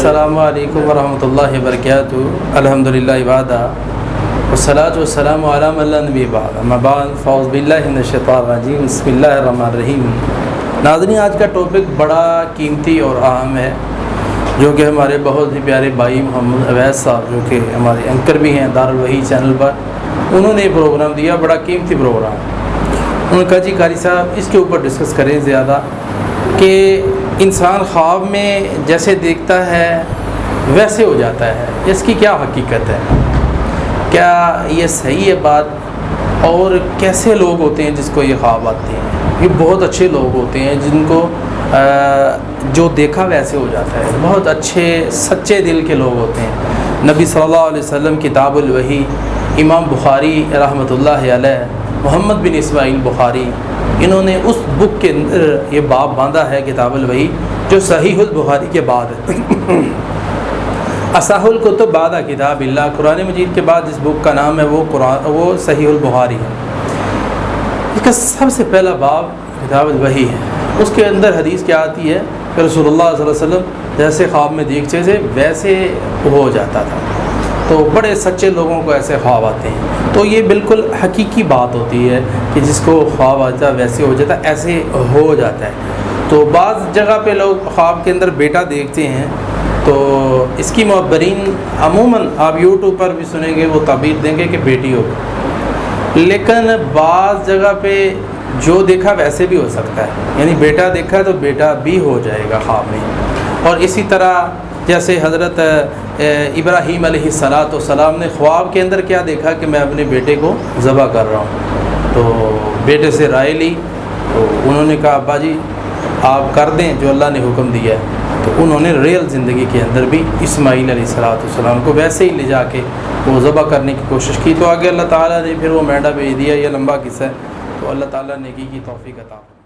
السلام علیکم ورحمۃ اللہ وبرکاتہ۔ الحمدللہ وحدہ والصلاۃ والسلام علی من لا نبی بعد، اما بعد فاعوذ باللہ من الشیطان الرجیم، بسم اللہ الرحمن الرحیم۔ ناظرین، آج کا ٹاپک بڑا قیمتی اور اہم ہے، جو کہ ہمارے بہت ہی پیارے بھائی محمد اویس صاحب، جو کہ ہمارے اینکر بھی ہیں دارالوحی چینل پر، انہوں نے پروگرام دیا، بڑا قیمتی پروگرام۔ انہوں نے کہا جی قاری صاحب اس کے اوپر ڈسکس کریں زیادہ، کہ انسان خواب میں جیسے دیکھتا ہے ویسے ہو جاتا ہے، اس کی کیا حقیقت ہے، کیا یہ صحیح ہے بات، اور کیسے لوگ ہوتے ہیں جس کو یہ خواب آتے ہیں؟ یہ بہت اچھے لوگ ہوتے ہیں جن کو جو دیکھا ویسے ہو جاتا ہے، بہت اچھے سچے دل کے لوگ ہوتے ہیں۔ نبی صلی اللہ علیہ وسلم کتاب الوحی، امام بخاری رحمۃ اللہ علیہ، محمد بن اسماعیل بخاری، انہوں نے اس بک کے اندر یہ باب باندھا ہے کتاب الوحی، جو صحیح البخاری کے بعد ہے۔ اصح الکتب بعد کتاب اللہ، قرآن مجید کے بعد اس بک کا نام ہے وہ صحیح البخاری ہے۔ اس کا سب سے پہلا باب کتاب الوحی ہے۔ اس کے اندر حدیث کیا آتی ہے کہ رسول اللہ صلی اللہ علیہ وسلم جیسے خواب میں دیکھتے تھے ویسے ہو جاتا تھا۔ تو بڑے سچے لوگوں کو ایسے خواب آتے ہیں، تو یہ بالکل حقیقی بات ہوتی ہے کہ جس کو خواب آتا ہے ویسے ہو جاتا ہے، ایسے ہو جاتا ہے۔ تو بعض جگہ پہ لوگ خواب کے اندر بیٹا دیکھتے ہیں، تو اس کی معبرین عموماً آپ یوٹیوب پر بھی سنیں گے، وہ تعبیر دیں گے کہ بیٹی ہو، لیکن بعض جگہ پہ جو دیکھا ویسے بھی ہو سکتا ہے، یعنی بیٹا دیکھا تو بیٹا بھی ہو جائے گا خواب میں۔ اور اسی طرح جیسے حضرت ابراہیم علیہ السلام نے خواب کے اندر کیا دیکھا کہ میں اپنے بیٹے کو ذبح کر رہا ہوں، تو بیٹے سے رائے لی، تو انہوں نے کہا ابا جی آپ کر دیں جو اللہ نے حکم دیا ہے۔ تو انہوں نے ریل زندگی کے اندر بھی اسماعیل علیہ السلام کو ویسے ہی لے جا کے وہ ذبح کرنے کی کوشش کی، تو آگے اللہ تعالیٰ نے پھر وہ مینڈا بھیج دیا۔ یہ لمبا قصہ ہے، تو اللہ تعالیٰ نیکی کی توفیق عطا۔